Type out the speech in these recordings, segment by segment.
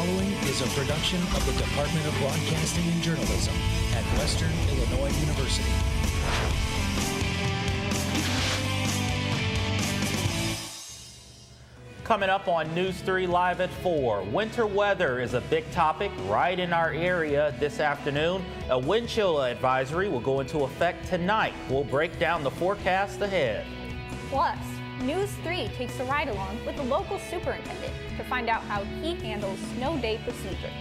following is a production of the Department of Broadcasting and Journalism at Western Illinois University. Coming up on News 3 Live at 4, winter weather is a big topic right in our area this afternoon. A wind chill advisory will go into effect tonight. We'll break down the forecast ahead. Plus, News 3 takes a ride along with the local superintendent to find out how he handles snow day procedures.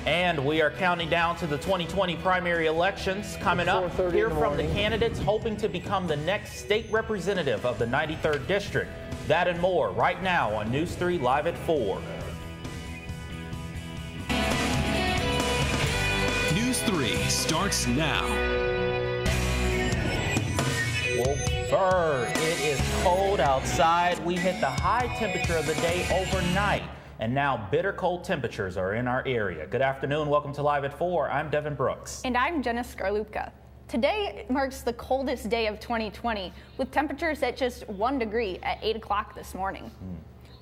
And we are counting down to the 2020 primary elections. Coming up, hear from the candidates hoping to become the next state representative of the 93rd District. That and more right now on News 3 Live at 4. News 3 starts now. Well, Bird, it is cold outside. We hit the high temperature of the day overnight, and now bitter cold temperatures are in our area. Good afternoon. Welcome to Live at 4. I'm Devin Brooks. And I'm Jenna Skarlupka. Today marks the coldest day of 2020, with temperatures at just 1 degree at 8 o'clock this morning.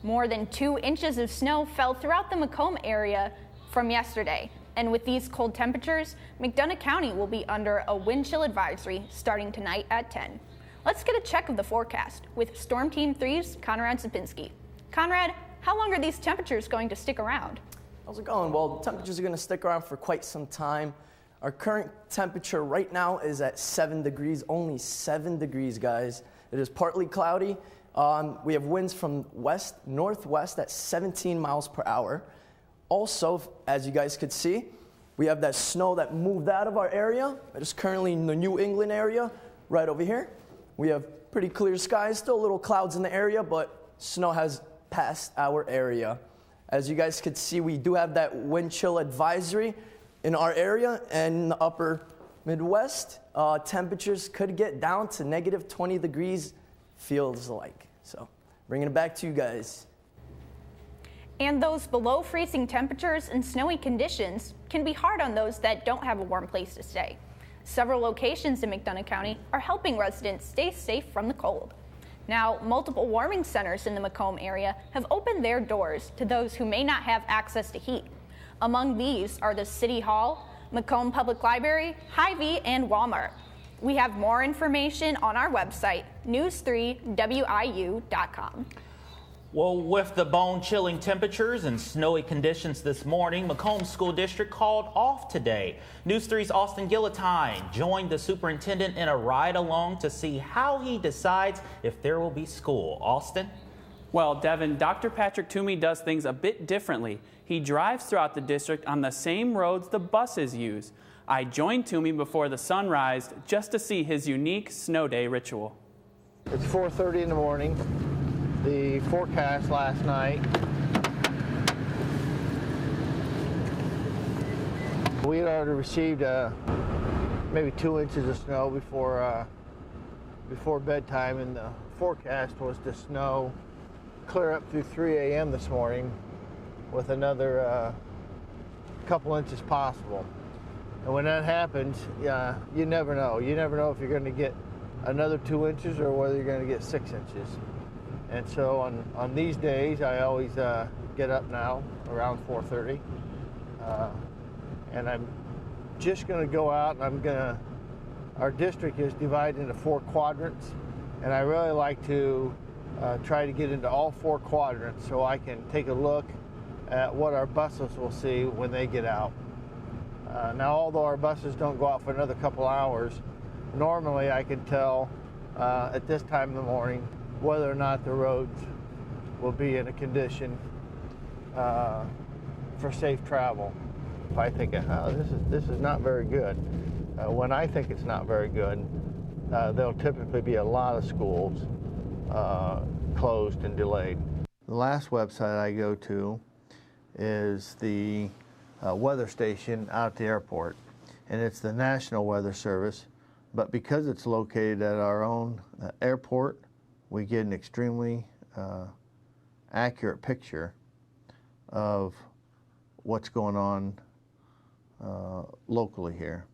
More than 2 inches of snow fell throughout the Macomb area from yesterday. And with these cold temperatures, McDonough County will be under a wind chill advisory starting tonight at 10. Let's get a check of the forecast with Storm Team 3's Conrad Sapinski. Conrad, how long are these temperatures going to stick around? How's it going? Well, the temperatures are going to stick around for quite some time. Our current temperature right now is at 7 degrees, only 7 degrees, guys. It is partly cloudy. We have winds from west-northwest at 17 miles per hour. Also, as you guys could see, we have that snow that moved out of our area. It is currently in the New England area, right over here. We have pretty clear skies, still little clouds in the area, but snow has passed our area. As you guys could see, we do have that wind chill advisory in our area, and in the upper Midwest, temperatures could get down to negative 20 degrees, feels like. So, bringing it back to you guys. And those below freezing temperatures and snowy conditions can be hard on those that don't have a warm place to stay. Several locations in McDonough County are helping residents stay safe from the cold. Now, multiple warming centers in the Macomb area have opened their doors to those who may not have access to heat. Among these are the City Hall, Macomb Public Library, Hy-Vee, and Walmart. We have more information on our website, news3wiu.com. Well, with the bone-chilling temperatures and snowy conditions this morning, Macomb School District called off today. News 3's Austin Gillatine joined the superintendent in a ride-along to see how he decides if there will be school. Austin? Well, Devin, Dr. Patrick Toomey does things a bit differently. He drives throughout the district on the same roads the buses use. I joined Toomey before the sun rised just to see his unique snow day ritual. It's 4:30 in the morning. The forecast last night, we had already received maybe 2 inches of snow before bedtime, and the forecast was to snow clear up through 3 a.m. this morning with another couple inches possible. And when that happens, you never know. You never know if you're going to get another 2 inches or whether you're going to get 6 inches. And so on these days, I always get up now around 4:30, and I'm just going to go out and our district is divided into 4 quadrants, and I really like to try to get into all 4 quadrants so I can take a look at what our buses will see when they get out. Now, although our buses don't go out for another couple hours, normally I can tell at this time in the morning whether or not the roads will be in a condition for safe travel. If I think, oh, this is not very good, when I think it's not very good, there'll typically be a lot of schools closed and delayed. The last website I go to is the weather station out at the airport, and it's the National Weather Service, but because it's located at our own airport, we get an extremely accurate picture of what's going on locally here.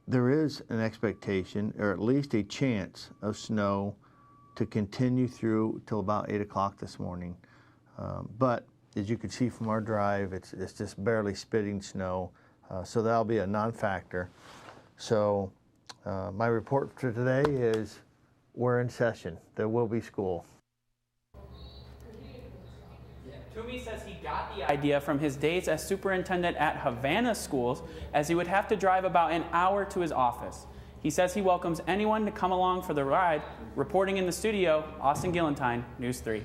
There is an expectation, or at least a chance, of snow to continue through till about 8 o'clock this morning. But as you can see from our drive, it's just barely spitting snow, so that'll be a non-factor. So my report for today is we're in session. There will be school. Toomey says he got the idea from his days as superintendent at Havana schools, as he would have to drive about an hour to his office. He says he welcomes anyone to come along for the ride. Reporting in the studio, Austin Gillentine, News 3.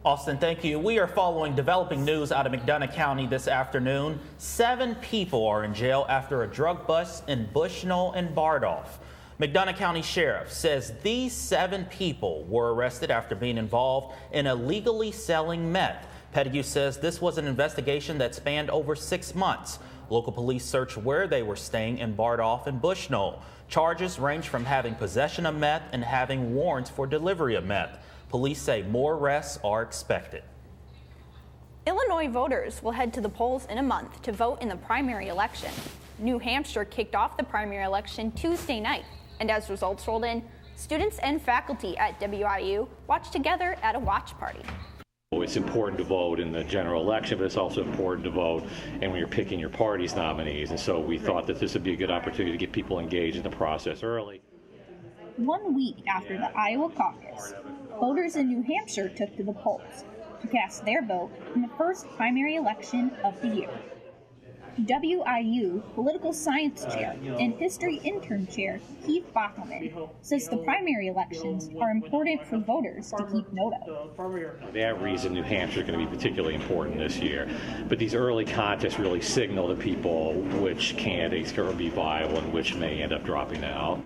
Austin, thank you. We are following developing news out of McDonough County this afternoon. 7 people are in jail after a drug bust in Bushnell and Bardolph. McDonough County Sheriff says these 7 people were arrested after being involved in illegally selling meth. Pettigrew says this was an investigation that spanned over 6 months. Local police searched where they were staying in Bardolph and Bushnell. Charges range from having possession of meth and having warrants for delivery of meth. Police say more arrests are expected. Illinois voters will head to the polls in a month to vote in the primary election. New Hampshire kicked off the primary election Tuesday night, and as results rolled in, students and faculty at WIU watched together at a watch party. It's important to vote in the general election, but it's also important to vote and when you're picking your party's nominees. And so we thought that this would be a good opportunity to get people engaged in the process early. 1 week after the Iowa caucus, voters in New Hampshire took to the polls to cast their vote in the first primary election of the year. WIU Political Science Chair and History Intern Chair Keith Bockelman says the primary elections are important for voters to keep note of. For that reason, New Hampshire is going to be particularly important this year. But these early contests really signal to people which candidates are going to be viable and which may end up dropping out.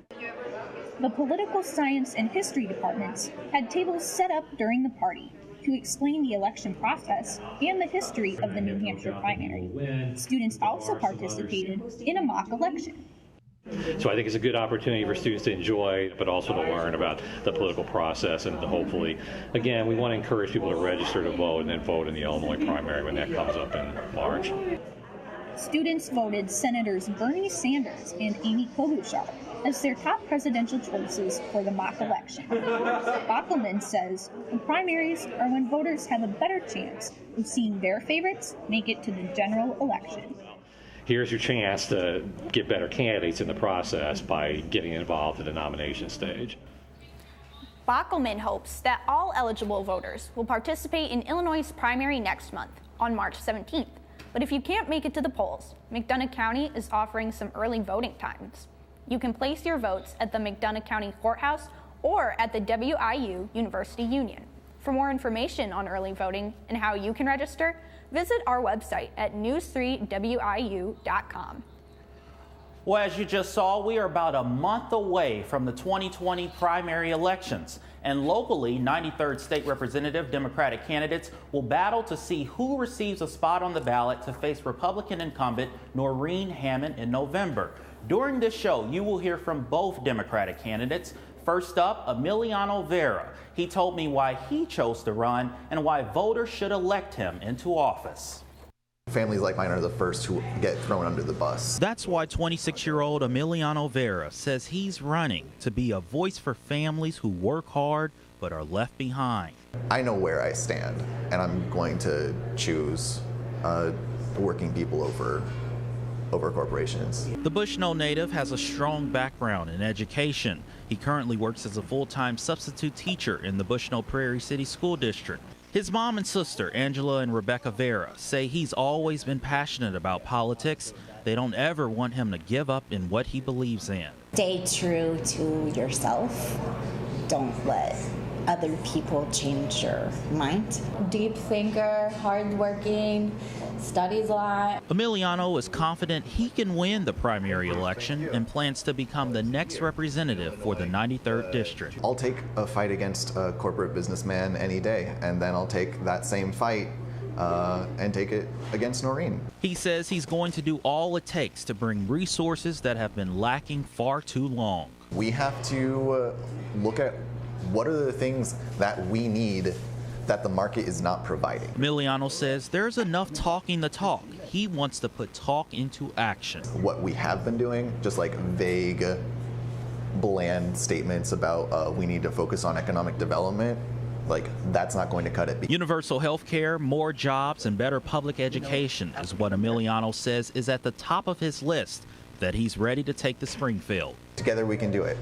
The Political Science and History departments had tables set up during the party to explain the election process and the history of the New Hampshire primary. Students also participated in a mock election. So I think it's a good opportunity for students to enjoy, but also to learn about the political process and to hopefully, again, we want to encourage people to register to vote and then vote in the Illinois primary when that comes up in March. Students voted Senators Bernie Sanders and Amy Klobuchar as their top presidential choices for the mock election. Bockelman says the primaries are when voters have a better chance of seeing their favorites make it to the general election. Here's your chance to get better candidates in the process by getting involved in the nomination stage. Bockelman hopes that all eligible voters will participate in Illinois' primary next month on March 17th. But if you can't make it to the polls, McDonough County is offering some early voting times. You can place your votes at the McDonough County Courthouse or at the WIU University Union. For more information on early voting and how you can register, visit our website at news3wiu.com. Well, as you just saw, we are about a month away from the 2020 primary elections. And locally, 93rd State Representative Democratic candidates will battle to see who receives a spot on the ballot to face Republican incumbent Noreen Hammond in November. During this show, you will hear from both Democratic candidates. First up, Emiliano Vera. He told me why he chose to run and why voters should elect him into office. Families like mine are the first who get thrown under the bus. That's why 26-year-old Emiliano Vera says he's running to be a voice for families who work hard but are left behind. I know where I stand, and I'm going to choose working people over corporations. The Bushnell native has a strong background in education. He currently works as a full-time substitute teacher in the Bushnell Prairie City School District. His mom and sister, Angela and Rebecca Vera, say he's always been passionate about politics. They don't ever want him to give up in what he believes in. Stay true to yourself. Don't let other people change your mind. Deep thinker, hardworking, studies a lot. Emiliano is confident he can win the primary election and plans to become the next representative for the 93rd District. I'll take a fight against a corporate businessman any day, and then I'll take that same fight and take it against Noreen. He says he's going to do all it takes to bring resources that have been lacking far too long. We have to look at what are the things that we need that the market is not providing. Emiliano says there's enough talking the talk. He wants to put talk into action. What we have been doing, just like vague, bland statements about we need to focus on economic development, like, that's not going to cut it. Universal health care, more jobs, and better public education is what Emiliano says is at the top of his list that he's ready to take to Springfield. Together we can do it,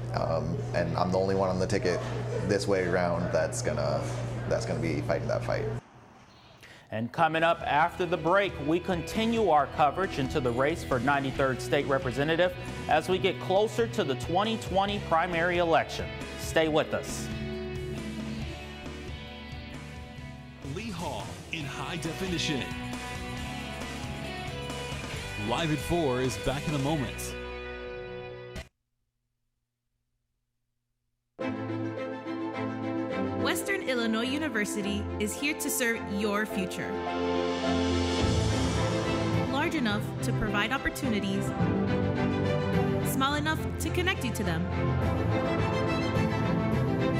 and I'm the only one on the ticket this way around that's gonna be fighting that fight. And coming up after the break, we continue our coverage into the race for 93rd State Representative as we get closer to the 2020 primary election. Stay with us. Lee Hall in high definition. Live at 4 is back in a moment. Western Illinois University is here to serve your future. Large enough to provide opportunities, small enough to connect you to them.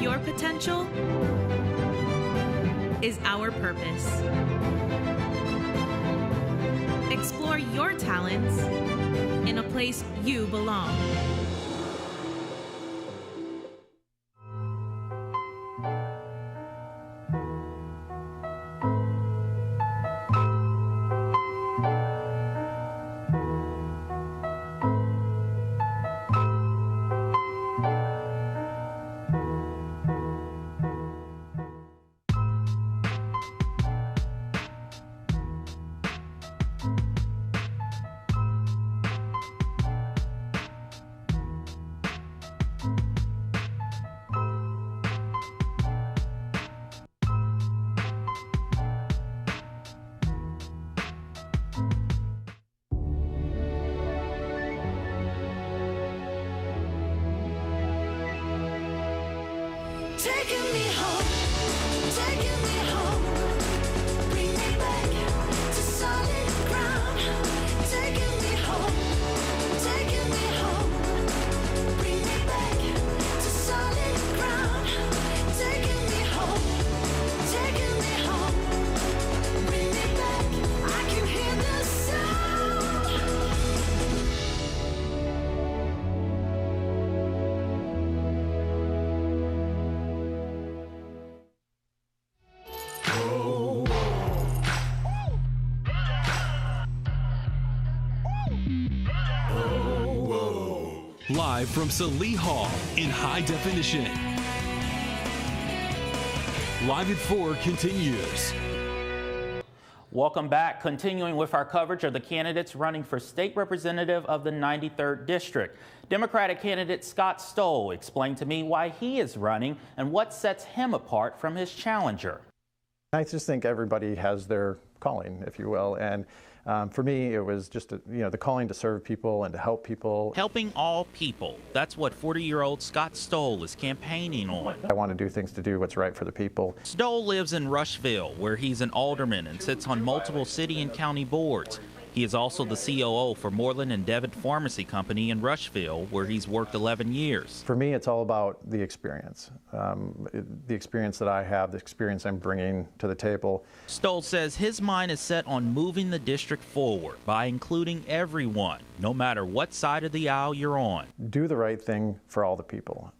Your potential is our purpose. Explore your talents in a place you belong. Taking me home, bring me back to solid ground. Taking me home, bring me back to solid ground. Taking me home, bring me back. I can hear the sound. Live from Salee Hall in high definition. Live at 4 continues. Welcome back. Continuing with our coverage of the candidates running for state representative of the 93rd District. Democratic candidate Scott Stoll explained to me why he is running and what sets him apart from his challenger. I just think everybody has their calling, if you will, and for me, it was just the calling to serve people and to help people. Helping all people. That's what 40-year-old Scott Stoll is campaigning on. I want to do things to do what's right for the people. Stoll lives in Rushville, where he's an alderman and sits on multiple city and county boards. He is also the COO for Moreland and Devitt Pharmacy Company in Rushville, where he's worked 11 years. For me, it's all about the experience. The experience that I have, the experience I'm bringing to the table. Stoll says his mind is set on moving the district forward by including everyone, no matter what side of the aisle you're on. Do the right thing for all the people.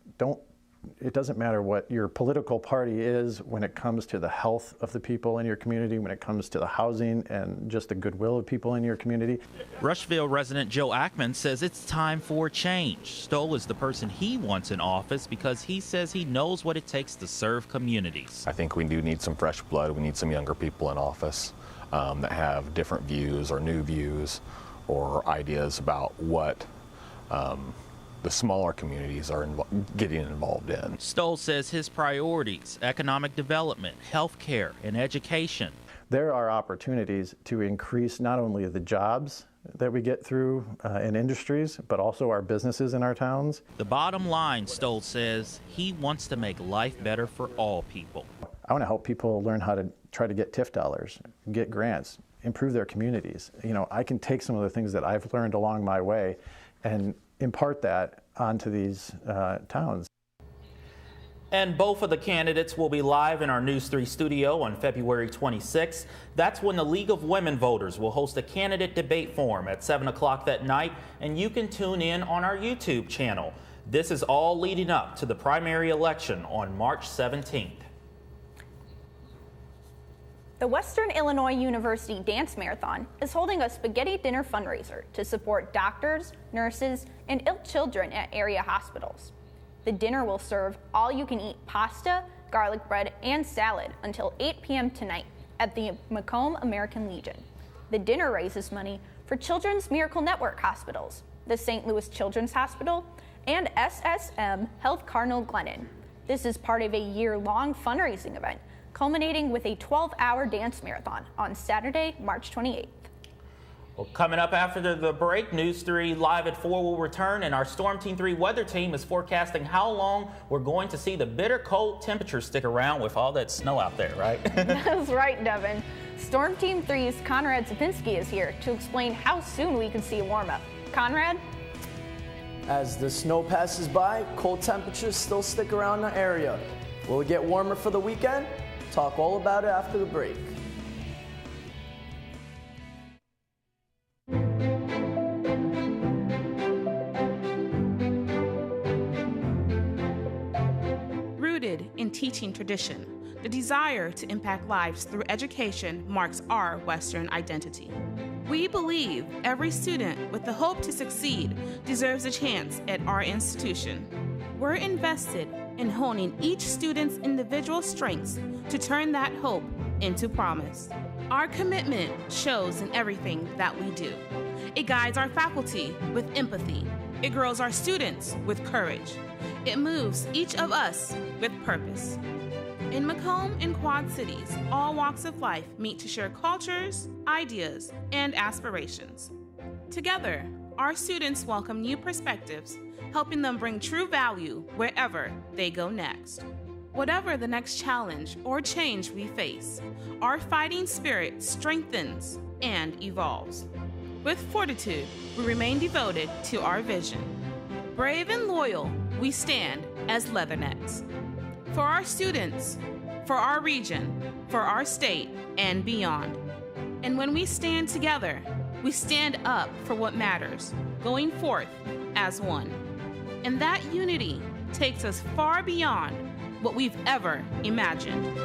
It doesn't matter what your political party is when it comes to the health of the people in your community, when it comes to the housing and just the goodwill of people in your community. Rushville resident Joe Ackman says it's time for change. Stoll is the person he wants in office because he says he knows what it takes to serve communities. I think we do need some fresh blood. We need some younger people in office that have different views or new views or ideas about what the smaller communities are getting involved in. Stoll says his priorities, economic development, health care, and education. There are opportunities to increase not only the jobs that we get through in industries, but also our businesses in our towns. The bottom line, Stoll says, he wants to make life better for all people. I want to help people learn how to try to get TIF dollars, get grants, improve their communities. I can take some of the things that I've learned along my way and impart that onto these towns. And both of the candidates will be live in our News 3 studio on February 26th. That's when the League of Women Voters will host a candidate debate forum at 7 o'clock that night, and you can tune in on our YouTube channel. This is all leading up to the primary election on March 17th. The Western Illinois University Dance Marathon is holding a spaghetti dinner fundraiser to support doctors, nurses, and ill children at area hospitals. The dinner will serve all-you-can-eat pasta, garlic bread, and salad until 8 p.m. tonight at the Macomb American Legion. The dinner raises money for Children's Miracle Network hospitals, the St. Louis Children's Hospital, and SSM Health Cardinal Glennon. This is part of a year-long fundraising event, culminating with a 12-hour dance marathon on Saturday, March 28th. Well, coming up after the break, News 3 Live at 4 will return, and our Storm Team 3 weather team is forecasting how long we're going to see the bitter cold temperatures stick around with all that snow out there, right? That's right, Devin. Storm Team 3's Conrad Zapinski is here to explain how soon we can see a warm-up. Conrad? As the snow passes by, cold temperatures still stick around the area. Will it get warmer for the weekend? Talk all about it after the break. Rooted in teaching tradition, the desire to impact lives through education marks our Western identity. We believe every student with the hope to succeed deserves a chance at our institution. We're invested in honing each student's individual strengths to turn that hope into promise. Our commitment shows in everything that we do. It guides our faculty with empathy. It grows our students with courage. It moves each of us with purpose. In Macomb and Quad Cities, all walks of life meet to share cultures, ideas, and aspirations. Together, our students welcome new perspectives, helping them bring true value wherever they go next. Whatever the next challenge or change we face, our fighting spirit strengthens and evolves. With fortitude, we remain devoted to our vision. Brave and loyal, we stand as Leathernecks. For our students, for our region, for our state, and beyond. And when we stand together, we stand up for what matters, going forth as one. And that unity takes us far beyond what we've ever imagined.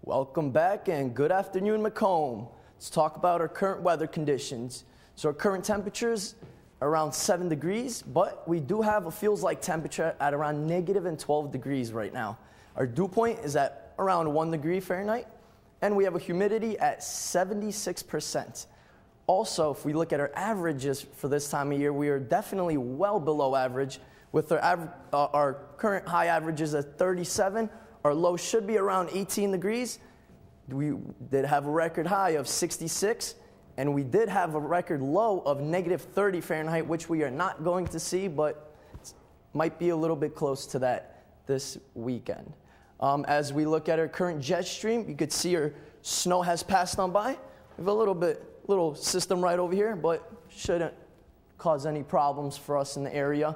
Welcome back and good afternoon, Macomb. Let's talk about our current weather conditions. So our current temperatures around 7 degrees, but we do have a feels like temperature at around -12 degrees right now. Our dew point is at around 1 degree Fahrenheit, and we have a humidity at 76%. Also, if we look at our averages for this time of year, we are definitely well below average with our current high averages at 37. Our low should be around 18 degrees. We did have a record high of 66, and we did have a record low of -30 Fahrenheit, which we are not going to see, but might be a little bit close to that this weekend. As we look at our current jet stream, you could see our snow has passed on by. We have a little system right over here, but shouldn't cause any problems for us in the area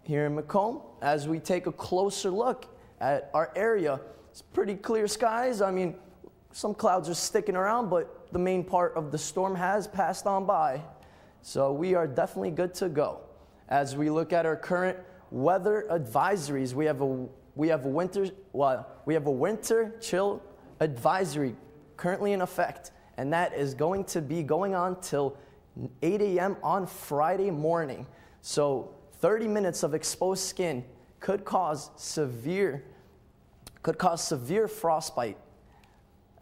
here in Macomb. As we take a closer look at our area, it's pretty clear skies. I mean, some clouds are sticking around, but the main part of the storm has passed on by. So we are definitely good to go. As we look at our current weather advisories, we have a winter chill advisory currently in effect, and that is going to be going on till 8 a.m. on Friday morning. So 30 minutes of exposed skin could cause severe frostbite.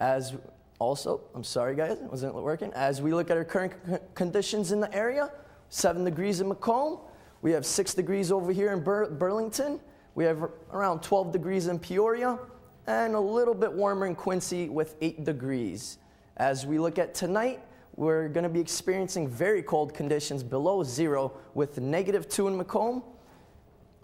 As also, I'm sorry guys, it wasn't working. As we look at our current conditions in the area, 7 degrees in Macomb. We have 6 degrees over here in Burlington. We have around 12 degrees in Peoria, and a little bit warmer in Quincy with 8 degrees. As we look at tonight, we're going to be experiencing very cold conditions below zero with -2 in Macomb.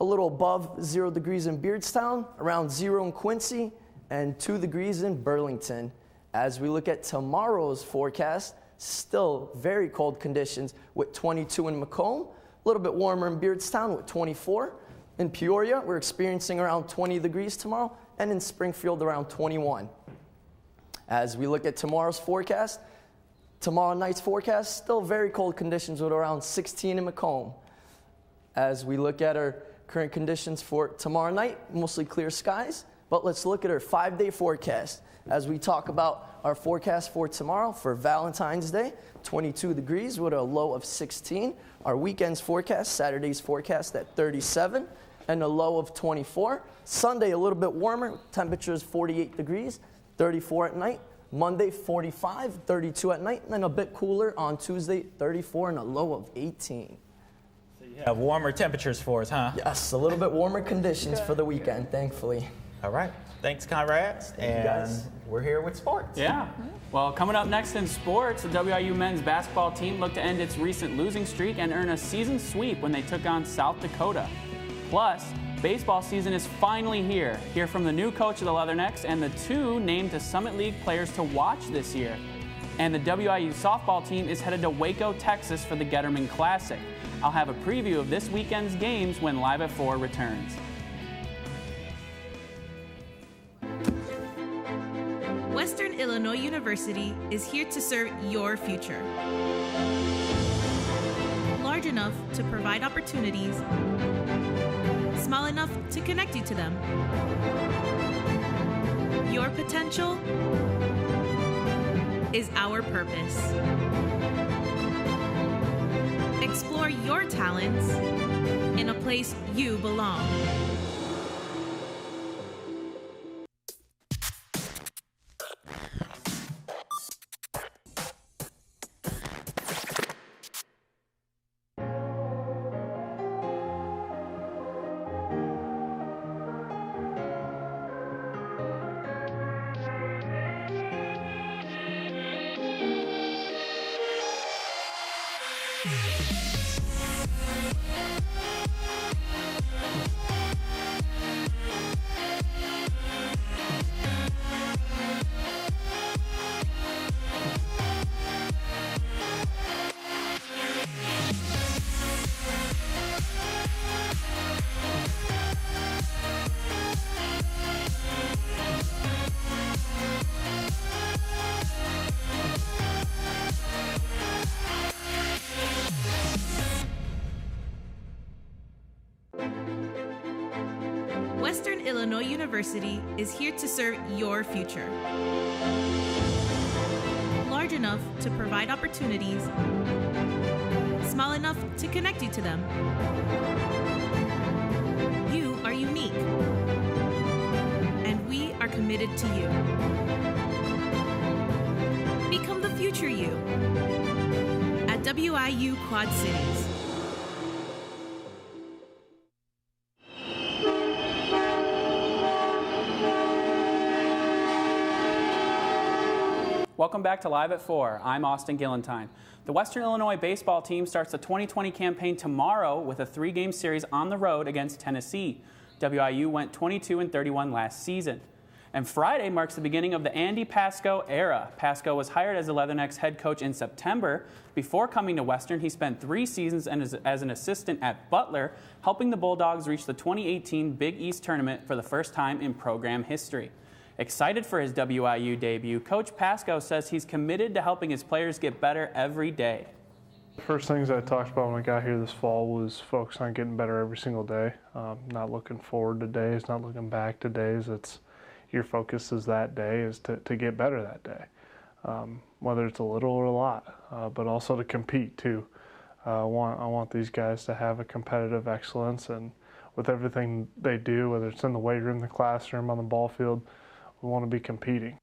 a little above 0 degrees in Beardstown, around 0 in Quincy, and 2 degrees in Burlington. As we look at tomorrow's forecast, still very cold conditions with 22 in Macomb, a little bit warmer in Beardstown with 24. In Peoria, we're experiencing around 20 degrees tomorrow, and in Springfield around 21. As we look at tomorrow's forecast, tomorrow night's forecast, still very cold conditions with around 16 in Macomb. As we look at our current conditions for tomorrow night, mostly clear skies, but let's look at our 5-day forecast. As we talk about our forecast for tomorrow, for Valentine's Day, 22 degrees with a low of 16. Our weekend's forecast, Saturday's forecast at 37 and a low of 24. Sunday, a little bit warmer, temperatures 48 degrees, 34 at night. Monday, 45, 32 at night, and then a bit cooler on Tuesday, 34 and a low of 18. So you have warmer temperatures for us, huh? Yes, a little bit warmer conditions for the weekend, thankfully. All right. Thanks, Conrads. Thank you guys. We're here with sports. Yeah. Well, coming up next in sports, the WIU men's basketball team looked to end its recent losing streak and earn a season sweep when they took on South Dakota. Plus, baseball season is finally here. Hear from the new coach of the Leathernecks and the 2 named to Summit League players to watch this year. And the WIU softball team is headed to Waco, Texas for the Getterman Classic. I'll have a preview of this weekend's games when Live at 4 returns. Western Illinois University is here to serve your future. Large enough to provide opportunities, small enough to connect you to them. Your potential is our purpose. Explore your talents in a place you belong. Western Illinois University is here to serve your future. Large enough to provide opportunities, small enough to connect you to them. You are unique, and we are committed to you. Become the future you at WIU Quad Cities. Welcome back to Live at 4. I'm Austin Gillentine. The Western Illinois baseball team starts the 2020 campaign tomorrow with a 3-game series on the road against Tennessee. WIU went 22-31 last season. And Friday marks the beginning of the Andy Pasco era. Pasco was hired as the Leathernecks head coach in September. Before coming to Western, he spent 3 seasons as an assistant at Butler, helping the Bulldogs reach the 2018 Big East Tournament for the first time in program history. Excited for his WIU debut, Coach Pasco says he's committed to helping his players get better every day. The first things I talked about when I got here this fall was focused on getting better every single day. Not looking forward to days, not looking back to days. It's your focus is that day is to get better that day, whether it's a little or a lot, but also to compete too. I want these guys to have a competitive excellence, and with everything they do, whether it's in the weight room, the classroom, on the ball field, we want to be competing.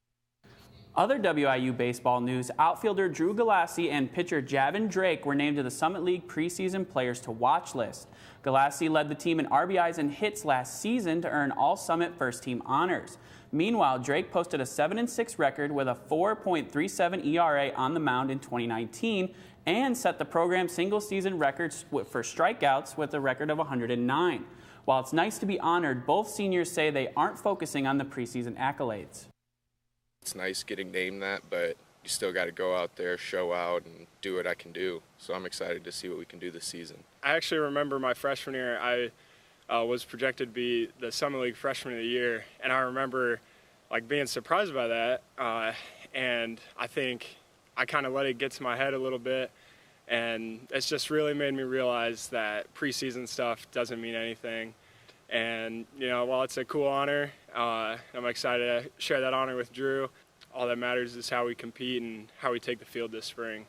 Other WIU baseball news, outfielder Drew Galassi and pitcher Javin Drake were named to the Summit League preseason players to watch list. Galassi led the team in RBIs and hits last season to earn all Summit first team honors. Meanwhile, Drake posted a 7-6 record with a 4.37 ERA on the mound in 2019 and set the program's single-season records for strikeouts with a record of 109. While it's nice to be honored, both seniors say they aren't focusing on the preseason accolades. It's nice getting named that, but you still got to go out there, show out, and do what I can do. So I'm excited to see what we can do this season. I actually remember my freshman year, I was projected to be the Summer League Freshman of the Year, and I remember being surprised by that, and I think I kind of let it get to my head a little bit, and it's just really made me realize that preseason stuff doesn't mean anything. And, while it's a cool honor, I'm excited to share that honor with Drew. All that matters is how we compete and how we take the field this spring.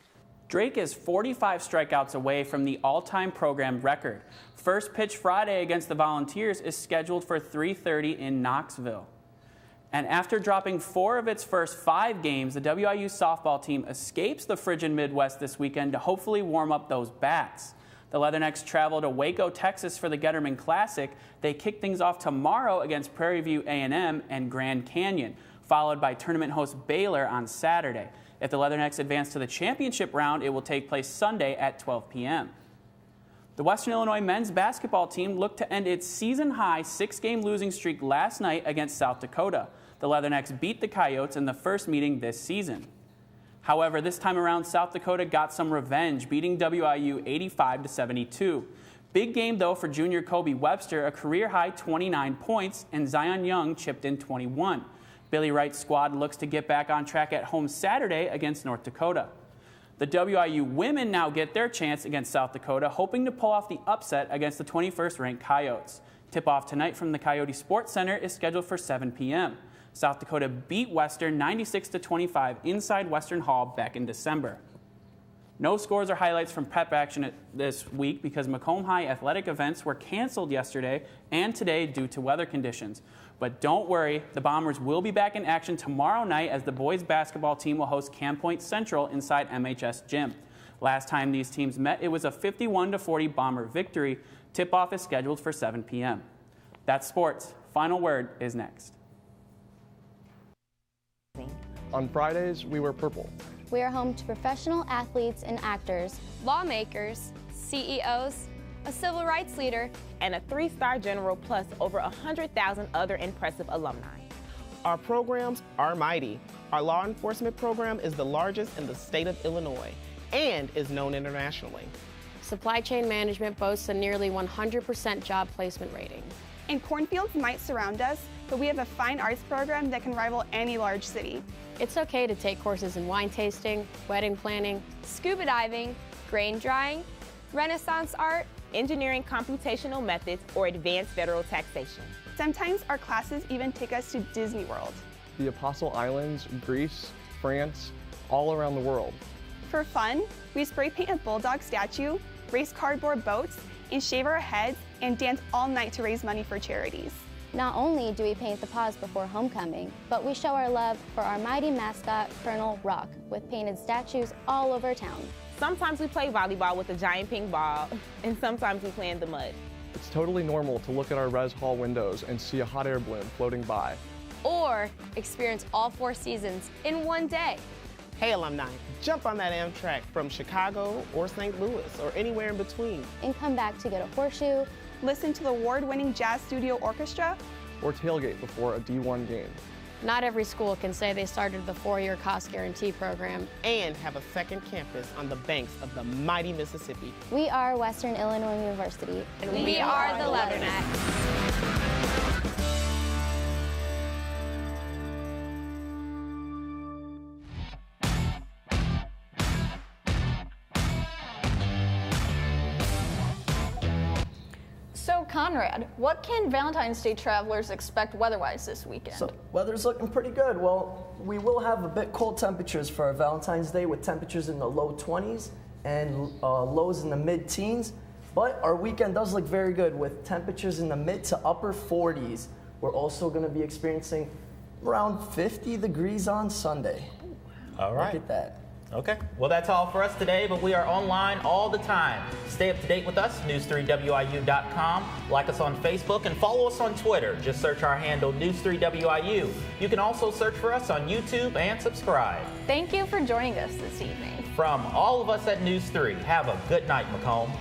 Drake is 45 strikeouts away from the all-time program record. First pitch Friday against the Volunteers is scheduled for 3:30 in Knoxville. And after dropping 4 of its first 5 games, the WIU softball team escapes the frigid Midwest this weekend to hopefully warm up those bats. The Leathernecks travel to Waco, Texas for the Getterman Classic. They kick things off tomorrow against Prairie View A&M and Grand Canyon, followed by tournament host Baylor on Saturday. If the Leathernecks advance to the championship round, it will take place Sunday at 12 p.m. The Western Illinois men's basketball team looked to end its season-high 6-game losing streak last night against South Dakota. The Leathernecks beat the Coyotes in the first meeting this season. However, this time around, South Dakota got some revenge, beating WIU 85-72. Big game, though, for junior Kobe Webster, a career-high 29 points, and Zion Young chipped in 21. Billy Wright's squad looks to get back on track at home Saturday against North Dakota. The WIU women now get their chance against South Dakota, hoping to pull off the upset against the 21st-ranked Coyotes. Tip-off tonight from the Coyote Sports Center is scheduled for 7 p.m. South Dakota beat Western 96-25 inside Western Hall back in December. No scores or highlights from prep action this week because Macomb High athletic events were canceled yesterday and today due to weather conditions. But don't worry, the Bombers will be back in action tomorrow night as the boys basketball team will host Camp Point Central inside MHS Gym. Last time these teams met, it was a 51-40 Bomber victory. Tip-off is scheduled for 7 p.m. That's sports. Final word is next. On Fridays, we wear purple. We are home to professional athletes and actors, lawmakers, CEOs, a civil rights leader, and a 3-star general plus over 100,000 other impressive alumni. Our programs are mighty. Our law enforcement program is the largest in the state of Illinois and is known internationally. Supply chain management boasts a nearly 100% job placement rating. And cornfields might surround us, but we have a fine arts program that can rival any large city. It's okay to take courses in wine tasting, wedding planning, scuba diving, grain drying, Renaissance art, engineering computational methods, or advanced federal taxation. Sometimes our classes even take us to Disney World. The Apostle Islands, Greece, France, all around the world. For fun, we spray paint a bulldog statue, race cardboard boats, and shave our heads and dance all night to raise money for charities. Not only do we paint the paws before homecoming, but we show our love for our mighty mascot, Colonel Rock, with painted statues all over town. Sometimes we play volleyball with a giant ping ball, and sometimes we play in the mud. It's totally normal to look at our res hall windows and see a hot air balloon floating by. Or experience all 4 seasons in one day. Hey alumni, jump on that Amtrak from Chicago or St. Louis or anywhere in between. And come back to get a horseshoe, listen to the award-winning Jazz Studio Orchestra, or tailgate before a D1 game. Not every school can say they started the 4-year cost guarantee program and have a second campus on the banks of the mighty Mississippi. We are Western Illinois University, and we are the Leathernecks. So, Conrad, what can Valentine's Day travelers expect weather-wise this weekend? So, weather's looking pretty good. Well, we will have a bit cold temperatures for our Valentine's Day with temperatures in the low 20s and lows in the mid-teens. But our weekend does look very good with temperatures in the mid to upper 40s. We're also going to be experiencing around 50 degrees on Sunday. All right. Look at that. Okay, well that's all for us today, but we are online all the time. Stay up to date with us, news3wiu.com. Like us on Facebook and follow us on Twitter. Just search our handle, News3WIU. You can also search for us on YouTube and subscribe. Thank you for joining us this evening. From all of us at News 3, have a good night, Macomb.